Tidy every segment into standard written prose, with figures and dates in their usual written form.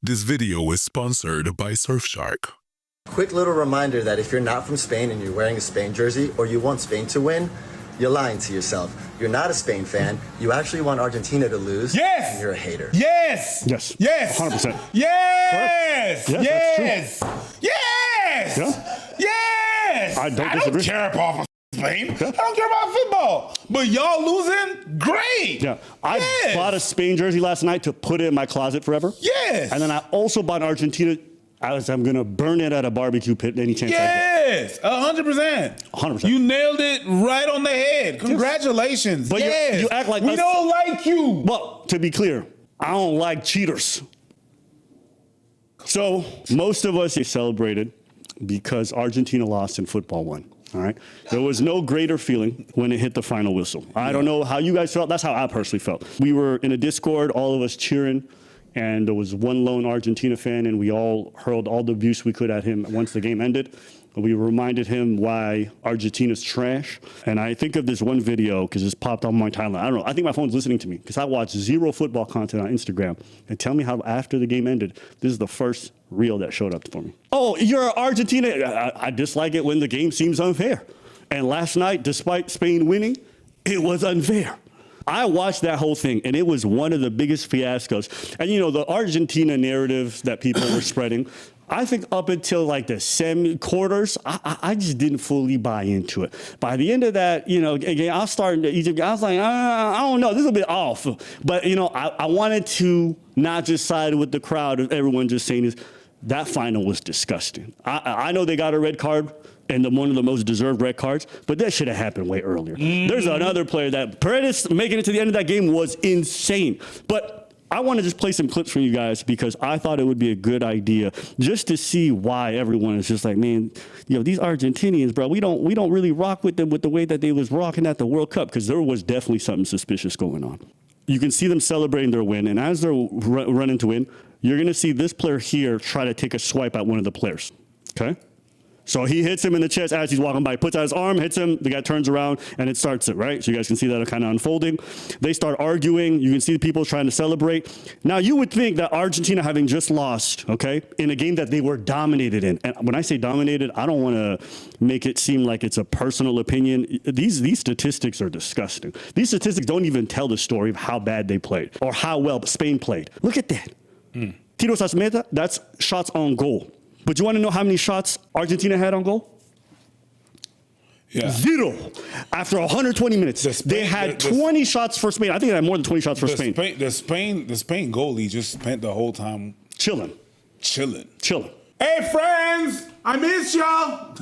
This video is sponsored by Surfshark. Quick little reminder that if you're not from Spain and you're wearing a Spain jersey or you want Spain to win, you're lying to yourself. You're not a Spain fan. You actually want Argentina to lose. Yes! And you're a hater. Yes! Yes. Yes! 100%. Yes! Correct. Yes! Yes! Yeah. Yes! I don't I disagree. don't care about Spain. Yeah. I don't care about football. But y'all losing? Great! Yeah. I Yes. bought a Spain jersey last night to put it in my closet forever. Yes! And then I also bought Argentina as I'm going to burn it at a barbecue pit any chance I Yes! 100%. 100%. You nailed it right on the head. Congratulations. But yes. you act like we us- don't like you. get. Well, to be clear, I don't like cheaters. So most of us celebrated because Argentina lost and football won. All right. There was no greater feeling when it hit the final whistle. I don't know how you guys felt. That's how I personally felt. We were in a Discord, all of us cheering, and there was one lone Argentina fan, and we all hurled all the abuse we could at him once the game ended. We reminded him why Argentina's trash. And I think of this one video because it's popped on my timeline. I don't know. I think my phone's listening to me because I watch zero football content on Instagram. And tell me how after the game ended, this is the first reel that showed up for me. Oh, you're Argentina. I dislike it when the game seems unfair. And last night, despite Spain winning, it was unfair. I watched that whole thing, and it was one of the biggest fiascos. And, you know, the Argentina narratives that people were spreading, I think up until like the semi-quarters, I just didn't fully buy into it. By the end of that, you know, again, I was starting to Egypt. I was like, I don't know, this is a bit off. But, you know, I wanted to not just side with the crowd of everyone just saying this. That final was disgusting. I know they got a red card and one of the most deserved red cards, but that should have happened way earlier. There's another player that Paredes making it to the end of that game was insane. But I want to just play some clips from you guys because I thought it would be a good idea just to see why everyone is just like, man, you know, these Argentinians, bro, we don't really rock with them with the way that they was rocking at the World Cup because there was definitely something suspicious going on. You can see them celebrating their win, and as they're running to win, you're going to see this player here try to take a swipe at one of the players, okay? So he hits him in the chest as he's walking by, puts out his arm, hits him, the guy turns around, and it starts it, right? So you guys can see that kind of unfolding. They start arguing. You can see the people trying to celebrate. Now, you would think that Argentina, having just lost, okay, in a game that they were dominated in, and when I say dominated, I don't want to make it seem like it's a personal opinion. These statistics are disgusting. These statistics don't even tell the story of how bad they played or how well Spain played. Look at that. Tiros a meta, that's shots on goal. But you want to know how many shots Argentina had on goal? Yeah. 0. After 120 minutes, they had 20 shots for Spain. I think they had more than 20 shots for Spain. The Spain goalie just spent the whole time Chilling. Hey, friends, I miss y'all.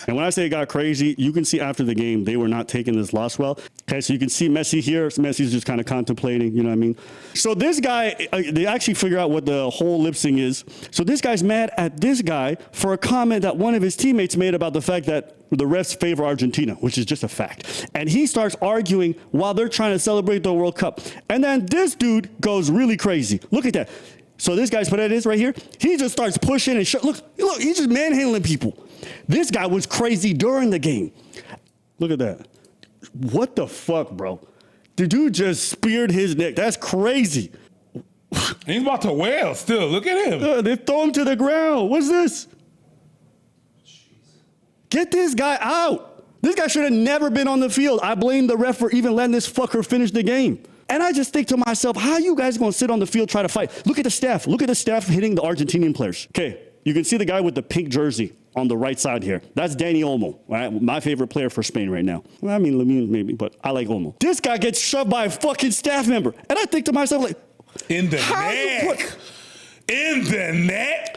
And when I say it got crazy, you can see after the game, they were not taking this loss well. Okay, so you can see Messi here. Messi's just kind of contemplating, you know what I mean? So this guy, they actually figure out what the whole lip sync is. So this guy's mad at this guy for a comment that one of his teammates made about the fact that the refs favor Argentina, which is just a fact. And he starts arguing while they're trying to celebrate the World Cup. And then this dude goes really crazy. Look at that. So this guy's Paredes right here. He just starts pushing and look, he's just manhandling people. This guy was crazy during the game. Look at that. What the fuck, bro? The dude just speared his neck. That's crazy. He's about to wail still. Look at him. They throw him to the ground. What's this? Get this guy out. This guy should have never been on the field. I blame the ref for even letting this fucker finish the game. And I just think to myself, how are you guys going to sit on the field try to fight? Look at the staff. Look at the staff hitting the Argentinian players. Okay, you can see the guy with the pink jersey on the right side here. That's Dani Olmo, right? My favorite player for Spain right now. Well, I mean, Lamine maybe, but I like Olmo. This guy gets shoved by a fucking staff member. And I think to myself, like, in the neck. In the neck.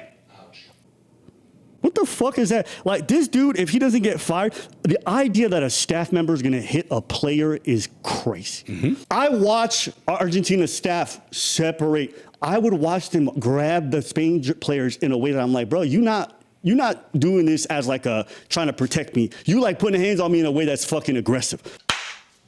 What the fuck is that? Like, this dude, if he doesn't get fired, the idea that a staff member is going to hit a player is crazy. I watch Argentina staff separate. I would watch them grab the Spain players in a way that I'm like, bro, you're not doing this as like a trying to protect me. You like putting hands on me in a way that's fucking aggressive.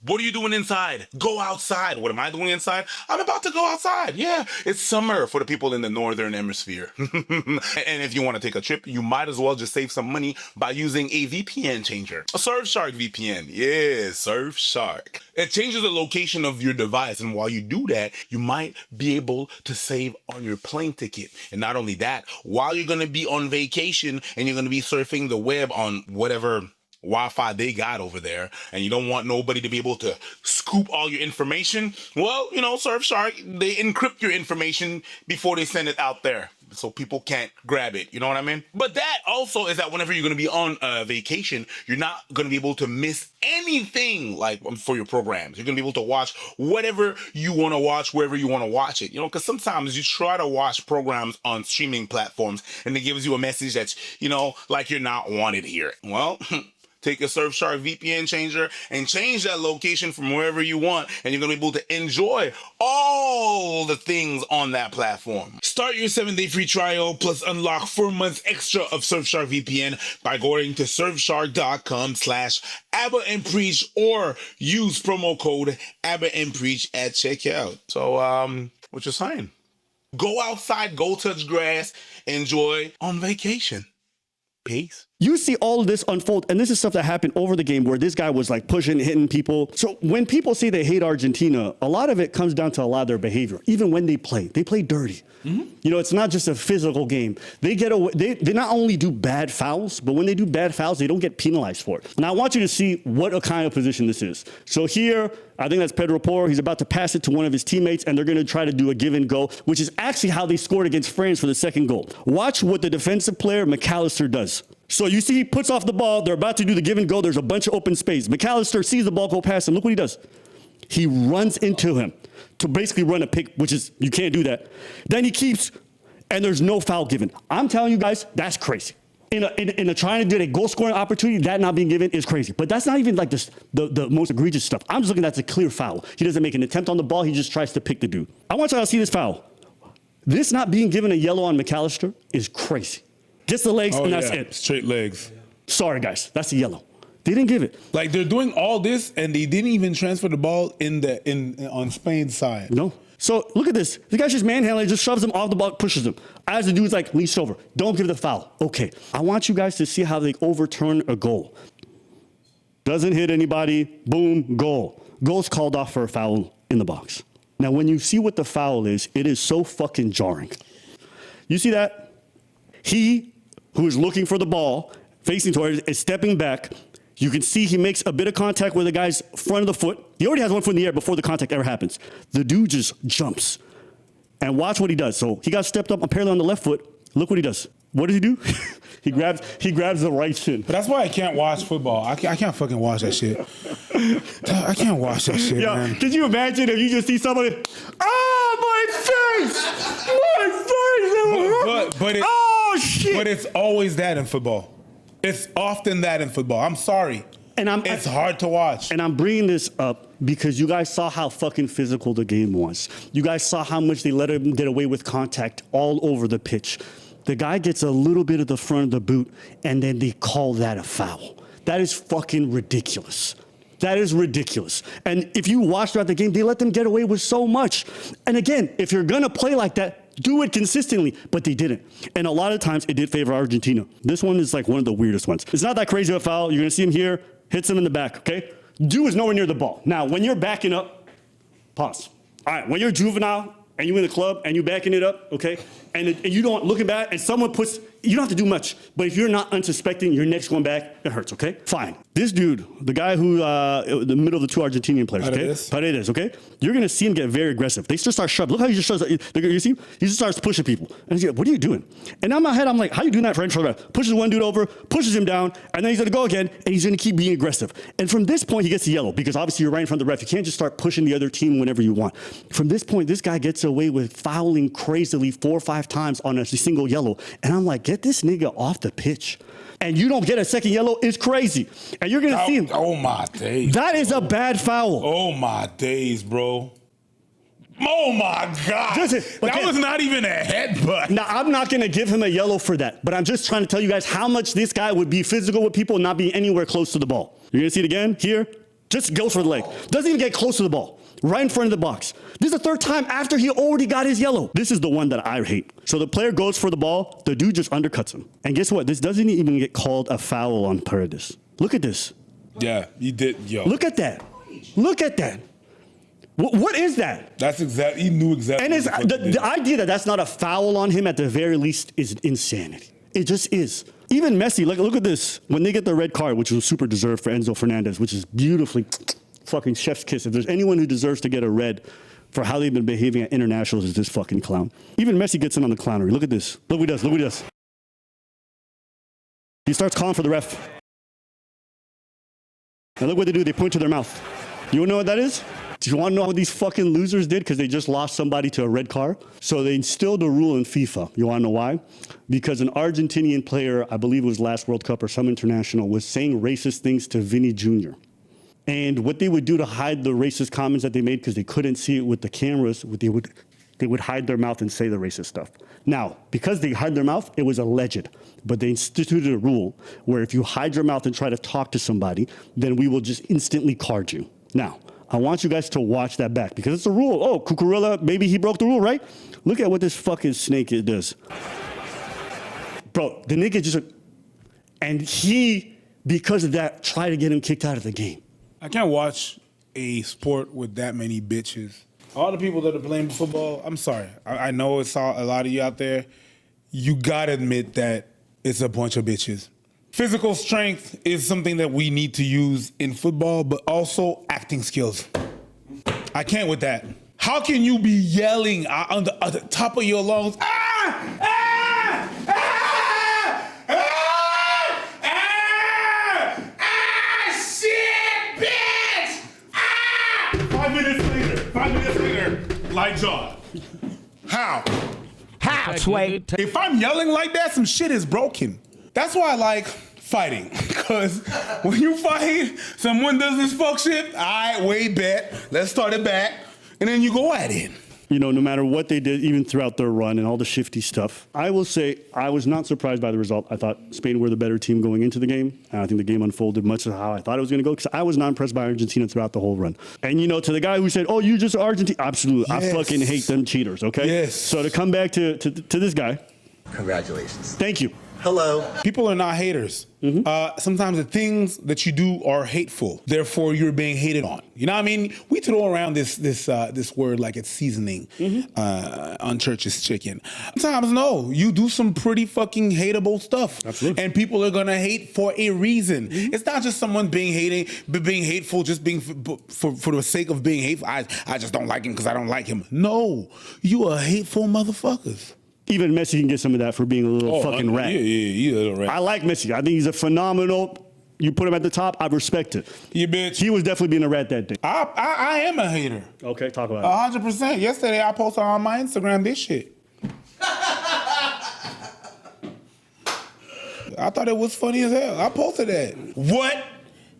What are you doing inside? Go outside. What am I doing inside? I'm about to go outside. Yeah, it's summer for the people in the northern hemisphere. And if you want to take a trip, you might as well just save some money by using a VPN changer. A Surfshark VPN. Yeah, Surfshark. It changes the location of your device, and while you do that, you might be able to save on your plane ticket. And not only that, while you're going to be on vacation and you're going to be surfing the web on whatever Wi-Fi they got over there, and you don't want nobody to be able to scoop all your information, well, you know, Surfshark, they encrypt your information before they send it out there, so people can't grab it. You know what I mean? But that also is that whenever you're going to be on vacation, you're not going to be able to miss anything like for your programs. You're going to be able to watch whatever you want to watch, wherever you want to watch it. You know, because sometimes you try to watch programs on streaming platforms and it gives you a message that's, you know, like you're not wanted here. Well, take a Surfshark VPN changer and change that location from wherever you want, and you're going to be able to enjoy all the things on that platform. Start your 7-day free trial plus unlock 4 months extra of Surfshark VPN by going to surfshark.com/AbbaandPreach or use promo code AbbaandPreach at checkout. So, what you're saying? Go outside, go touch grass, enjoy on vacation. Peace. You see all of this unfold, and this is stuff that happened over the game where this guy was like pushing, hitting people. So when people say they hate Argentina, a lot of it comes down to a lot of their behavior. Even when they play dirty. Mm-hmm. You know, it's not just a physical game. They get away. They not only do bad fouls, but when they do bad fouls, they don't get penalized for it. And I want you to see what a kind of position this is. So here, I think that's Pedro Porro. He's about to pass it to one of his teammates, and they're going to try to do a give and go, which is actually how they scored against France for the second goal. Watch what the defensive player, McAllister, does. So you see he puts off the ball. They're about to do the give and go. There's a bunch of open space. McAllister sees the ball go past him. Look what he does. He runs into him to basically run a pick, which is, you can't do that. Then he keeps, and there's no foul given. I'm telling you guys, that's crazy. In a trying to do a goal scoring opportunity, that not being given is crazy. But that's not even like the most egregious stuff. I'm just looking at the clear foul. He doesn't make an attempt on the ball. He just tries to pick the dude. I want y'all to see this foul. This not being given a yellow on McAllister is crazy. Gets the legs, and that's it. Straight legs. Sorry, guys. That's a yellow. They didn't give it. Like, they're doing all this, and they didn't even transfer the ball on Spain's side. No. So look at this. The guy's just manhandling, just shoves him off the ball, pushes him. As the dude's like leached over. Don't give the foul. Okay. I want you guys to see how they overturn a goal. Doesn't hit anybody. Boom. Goal. Goal's called off for a foul in the box. Now, when you see what the foul is, it is so fucking jarring. You see that? He, who is looking for the ball, facing towards it, is stepping back. You can see he makes a bit of contact with the guy's front of the foot. He already has one foot in the air before the contact ever happens. The dude just jumps. And watch what he does. So he got stepped up apparently on the left foot. Look what he does. What does he do? he grabs the right shin. But that's why I can't watch football. I can't fucking watch that shit. I can't watch that shit, man. Could you imagine if you just see somebody, my face! Oh, shit! But it's always that in football. It's often that in football. I'm sorry. It's hard to watch. And I'm bringing this up because you guys saw how fucking physical the game was. You guys saw how much they let him get away with contact all over the pitch. The guy gets a little bit of the front of the boot, and then they call that a foul. That is fucking ridiculous. That is ridiculous. And if you watch throughout the game, they let them get away with so much. And again, if you're going to play like that, do it consistently, but they didn't. And a lot of times it did favor Argentina. This one is like one of the weirdest ones. It's not that crazy of a foul. You're going to see him here, hits him in the back, okay? Dude is nowhere near the ball. Now, when you're backing up, pause. All right, when you're juvenile and you're in the club and you're backing it up, okay? And you don't looking back and someone puts, you don't have to do much. But if you're not unsuspecting, your neck's going back, it hurts, okay? Fine. This dude, the guy who, the middle of the two Argentinian players, okay? Paredes, okay? You're going to see him get very aggressive. They just start shoving. Look how he just shoves. You see? He just starts pushing people. And he's like, what are you doing? And in my head, I'm like, how are you doing that for intro? Pushes one dude over, pushes him down, and then he's going to go again, and he's going to keep being aggressive. And from this point, he gets the yellow, because obviously you're right in front of the ref. You can't just start pushing the other team whenever you want. From this point, this guy gets away with fouling crazily 4 or 5 times on a single yellow. And I'm like, get this nigga off the pitch. And you don't get a second yellow, it's crazy. And you're going to see him. Oh, my days. That is a bad foul. Oh, my days, bro. Oh, my God. That was not even a headbutt. Now, I'm not going to give him a yellow for that. But I'm just trying to tell you guys how much this guy would be physical with people and not be anywhere close to the ball. You're going to see it again here. Just goes for the leg. Doesn't even get close to the ball. Right in front of the box. This is the third time after he already got his yellow. This is the one that I hate. So the player goes for the ball, the dude just undercuts him. And guess what? This doesn't even get called a foul on Paredes. Look at this. Yeah, he did. Yo. Look at that. Look at that. What is that? That's exactly. He knew exactly. And the idea that that's not a foul on him at the very least is insanity. It just is. Even Messi, look at this. When they get the red card, which was super deserved for Enzo Fernandez, which is beautifully fucking chef's kiss. If there's anyone who deserves to get a red for how they've been behaving at internationals, is this fucking clown. Even Messi gets in on the clownery. Look at this. Look what he does. Look what he does. He starts calling for the ref. And look what they do. They point to their mouth. You wanna know what that is? Do you want to know what these fucking losers did? Because they just lost somebody to a red card. So they instilled a rule in FIFA. You want to know why? Because an Argentinian player, I believe it was last World Cup or some international, was saying racist things to Vinny Jr. And what they would do to hide the racist comments that they made, because they couldn't see it with the cameras, they would hide their mouth and say the racist stuff. Now, because they hide their mouth, it was alleged. But they instituted a rule where if you hide your mouth and try to talk to somebody, then we will just instantly card you. Now, I want you guys to watch that back because it's a rule. Oh, Cucurella, maybe he broke the rule, right? Look at what this fucking snake does. Bro, the nigga just... And he, because of that, tried to get him kicked out of the game. I can't watch a sport with that many bitches. All the people that are playing football, I'm sorry. I know it's a lot of you out there. You gotta admit that it's a bunch of bitches. Physical strength is something that we need to use in football, but also acting skills. I can't with that. How can you be yelling on the top of your lungs, ah, ah, ah, ah, ah, ah, shit, bitch, ah! 5 minutes later, light jaw. How? How, Sway? If I'm yelling like that, some shit is broken. That's why I like fighting, because when you fight, someone does this fuck shit, all right, wait, bet, let's start it back, and then you go at it. You know, no matter what they did, even throughout their run and all the shifty stuff, I will say I was not surprised by the result. I thought Spain were the better team going into the game, and I think the game unfolded much of how I thought it was going to go, because I was not impressed by Argentina throughout the whole run. And, you know, to the guy who said, oh, you just Argentina, absolutely, yes. I fucking hate them cheaters, okay? Yes. So to come back to this guy. Congratulations. Thank you. Hello. People are not haters. Sometimes the things that you do are hateful. Therefore, you're being hated on. You know what I mean? We throw around this word like it's seasoning on church's chicken. Sometimes, no. You do some pretty fucking hateable stuff. Absolutely. And people are going to hate for a reason. It's not just someone being hateful, just being for the sake of being hateful. I just don't like him because I don't like him. No. You are hateful motherfuckers. Even Messi can get some of that for being a little fucking rat. Yeah, he's a little rat. I like Messi. I think he's a phenomenal. You put him at the top, I respect it. Yeah, bitch. He was definitely being a rat that day. I am a hater. Okay, talk about it. 100%. Yesterday, I posted on my Instagram this shit. I thought it was funny as hell. I posted that. What?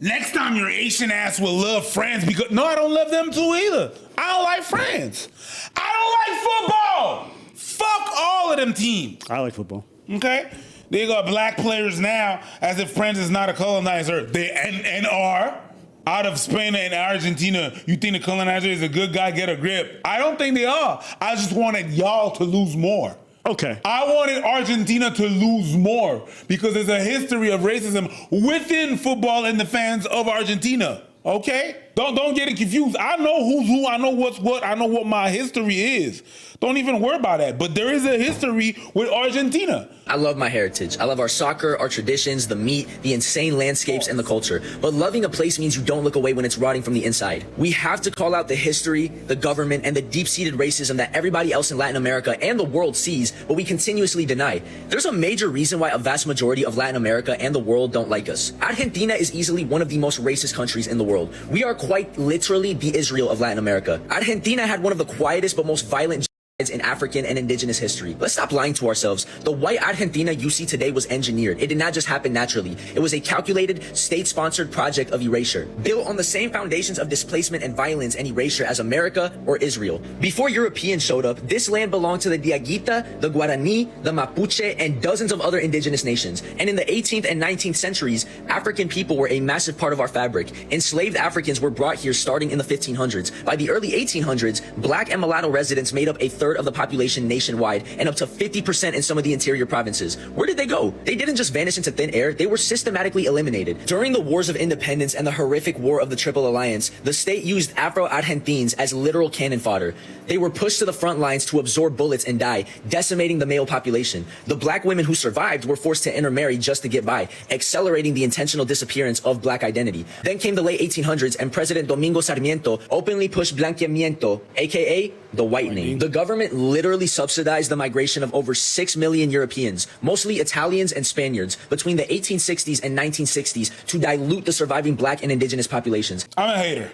Next time your Asian ass will love France because... No, I don't love them too either. I don't like France. I don't like football. Fuck all of them teams. I like football. Okay? They got black players now as if France is not a colonizer. They and are. Out of Spain and Argentina, you think the colonizer is a good guy, get a grip. I don't think they are. I just wanted y'all to lose more. Okay. I wanted Argentina to lose more because there's a history of racism within football and the fans of Argentina. Okay? Don't get it confused. I know who's who. I know what's what. I know what my history is. Don't even worry about that. But there is a history with Argentina. I love my heritage. I love our soccer, our traditions, the meat, the insane landscapes, and the culture. But loving a place means you don't look away when it's rotting from the inside. We have to call out the history, the government, and the deep-seated racism that everybody else in Latin America and the world sees, but we continuously deny. There's a major reason why a vast majority of Latin America and the world don't like us. Argentina is easily one of the most racist countries in the world. We are quite literally the Israel of Latin America. Argentina had one of the quietest but most violent in African and indigenous history. Let's stop lying to ourselves. The white Argentina you see today was engineered. It did not just happen naturally. It was a calculated, state-sponsored project of erasure, built on the same foundations of displacement and violence and erasure as America or Israel. Before Europeans showed up, this land belonged to the Diaguita, the Guarani, the Mapuche, and dozens of other indigenous nations. And in the 18th and 19th centuries, African people were a massive part of our fabric. Enslaved Africans were brought here starting in the 1500s. By the early 1800s, black and mulatto residents made up a third of the population nationwide and up to 50% in some of the interior provinces. Where did they go? They didn't just vanish into thin air, they were systematically eliminated. During the Wars of Independence and the horrific War of the Triple Alliance, the state used Afro-Argentines as literal cannon fodder. They were pushed to the front lines to absorb bullets and die, decimating the male population. The black women who survived were forced to intermarry just to get by, accelerating the intentional disappearance of black identity. Then came the late 1800s and President Domingo Sarmiento openly pushed blanqueamiento, aka the whitening. The government literally subsidized the migration of over 6 million Europeans, mostly Italians and Spaniards, between the 1860s and 1960s to dilute the surviving black and indigenous populations. I'm a hater.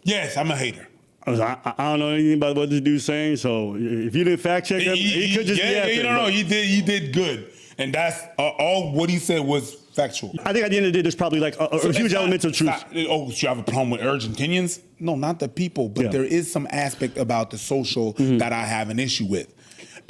Yes, I'm a hater. I don't know anything about what this dude's saying, so if you didn't fact check him, he could just be yeah, no, he did good, and that's all what he said was factual. I think at the end of the day, there's probably like a huge element of truth. Oh, you have a problem with Argentinians? No, not the people, but there is some aspect about the social that I have an issue with,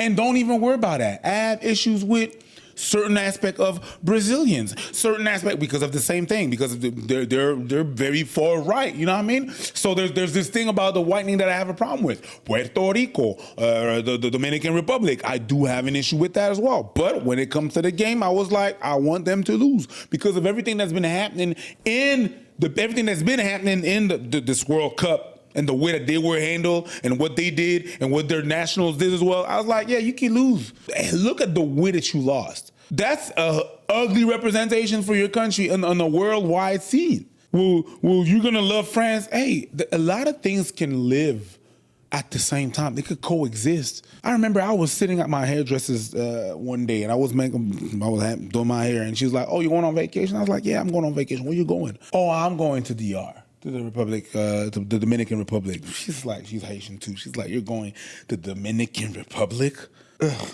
and don't even worry about that. I have issues with certain aspect of Brazilians, certain aspect because of the same thing, because they're very far right, you know what I mean? So there's this thing about the whitening that I have a problem with. Puerto Rico, the Dominican Republic, I do have an issue with that as well. But when it comes to the game, I was like, I want them to lose because of everything that's been happening in this World Cup. And the way that they were handled and what they did and what their nationals did as well. I was like, yeah, you can lose. And look at the way that you lost. That's a ugly representation for your country on a worldwide scene. Well, you're going to love France. Hey, a lot of things can live at the same time. They could coexist. I remember I was sitting at my hairdresser's one day and I was doing my hair and she was like, oh, you going on vacation? I was like, yeah, I'm going on vacation. Where you going? Oh, I'm going to DR. To the Republic, the Dominican Republic. She's Haitian too. She's like, you're going to the Dominican Republic? Ugh.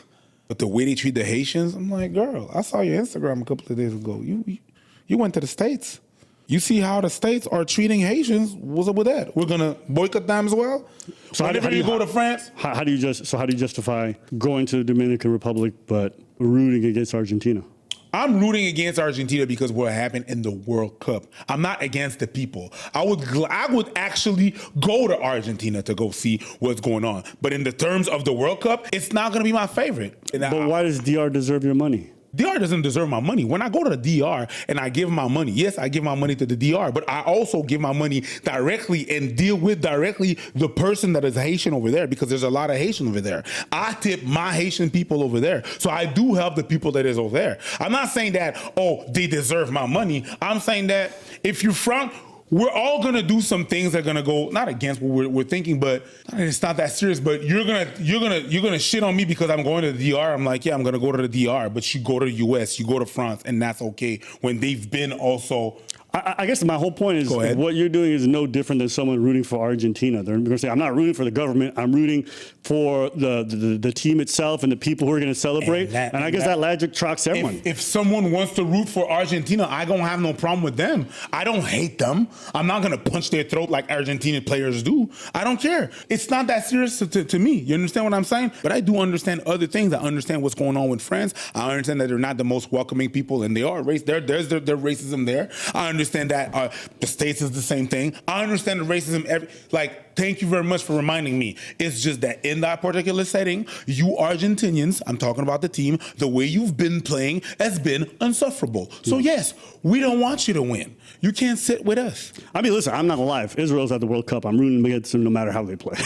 But the way they treat the Haitians, I'm like, girl, I saw your Instagram a couple of days ago. You went to the States. You see how the States are treating Haitians. What's up with that? We're gonna boycott them as well. So whenever you go to France, how do you justify going to the Dominican Republic but rooting against Argentina? I'm rooting against Argentina because of what happened in the World Cup. I'm not against the people. I would actually go to Argentina to go see what's going on. But in the terms of the World Cup, it's not going to be my favorite. But why does DR deserve your money? DR doesn't deserve my money. When I go to the DR and I give my money, yes, I give my money to the DR, but I also give my money directly and deal with directly the person that is Haitian over there because there's a lot of Haitian over there. I tip my Haitian people over there. So I do help the people that is over there. I'm not saying that, oh, they deserve my money. I'm saying that if you're from... We're all gonna do some things that are gonna go not against what we're thinking, but it's not that serious. But you're gonna shit on me because I'm going to the DR. I'm like, yeah, I'm gonna go to the DR, but you go to the US, you go to France, and that's okay when they've been also. I guess my whole point is what you're doing is no different than someone rooting for Argentina. They're going to say, I'm not rooting for the government. I'm rooting for the team itself and the people who are going to celebrate. And I guess that logic tracks everyone. If someone wants to root for Argentina, I don't have no problem with them. I don't hate them. I'm not going to punch their throat like Argentinian players do. I don't care. It's not that serious to me. You understand what I'm saying? But I do understand other things. I understand what's going on with France. I understand that they're not the most welcoming people, and they are race. There's their racism there. I understand that the States is the same thing. I understand the racism. Thank you very much for reminding me. It's just that in that particular setting, you Argentinians, I'm talking about the team, the way you've been playing has been insufferable. So yes, we don't want you to win. You can't sit with us. I mean, listen, I'm not gonna lie. If Israel's at the World Cup, I'm rooting against them no matter how they play.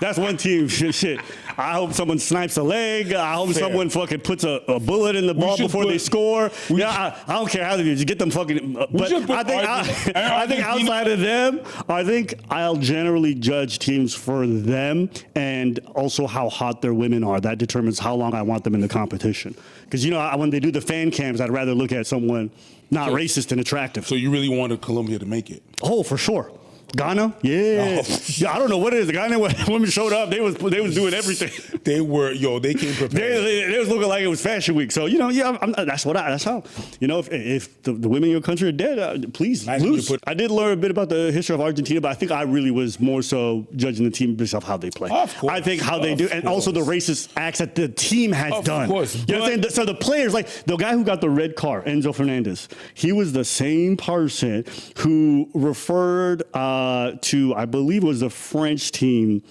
That's one team. Shit. I hope someone snipes a leg. I hope someone fucking puts a bullet in the ball before they score. I don't care how they do. Just get them fucking. But I think outside of them, I think I'll generally judge teams for them and also how hot their women are. That determines how long I want them in the competition. Because when they do the fan cams, I'd rather look at someone not racist and attractive. So you really wanted Colombia to make it? Oh, for sure. Ghana? Yeah. Yeah, I don't know what it is. The Ghana women showed up. They was doing everything. They came prepared. They was looking like it was Fashion Week. So, that's how. If the women in your country are dead, please lose. I did learn a bit about the history of Argentina, but I think I really was more so judging the team based off how they play. Of course. I think how they do, and also the racist acts that the team has done. Of course. You know what I'm saying? So the players, like the guy who got the red card, Enzo Fernandez, he was the same person who referred to, I believe it was the French team,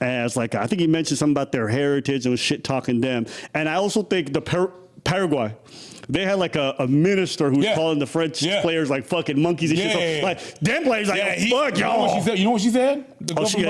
as like, I think he mentioned something about their heritage and was shit talking them. And I also think the Paraguay, they had like a minister who was calling the French players like fucking monkeys and shit. So like them players like, fuck y'all. You know what she said?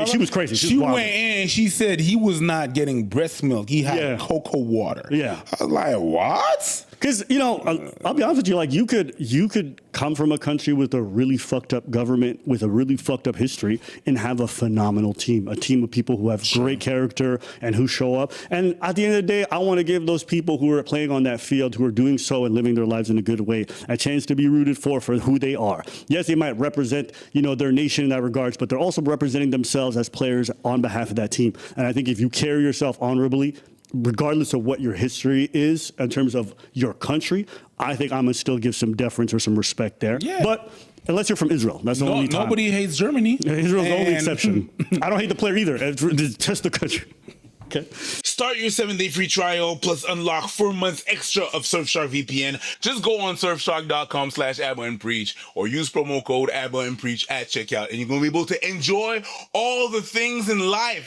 She was crazy. She went in and she said he was not getting breast milk. He had cocoa water. Yeah. I was like, what? Because, I'll be honest with you, like you could come from a country with a really fucked up government, with a really fucked up history, and have a phenomenal team, a team of people who have great character and who show up. And at the end of the day, I want to give those people who are playing on that field, who are doing so and living their lives in a good way, a chance to be rooted for who they are. Yes, they might represent, their nation in that regards, but they're also representing themselves as players on behalf of that team. And I think if you carry yourself honorably, regardless of what your history is in terms of your country, I think I'm going to still give some deference or some respect there. Yeah. But unless you're from Israel, that's the only time. Nobody hates Germany. Israel's the only exception. I don't hate the player either. It's just the country. Okay. Start your 7-day free trial plus unlock 4 months extra of Surfshark VPN. Just go on surfshark.com/AbbaandPreach or use promo code AbbaandPreach at checkout, and you're going to be able to enjoy all the things in life.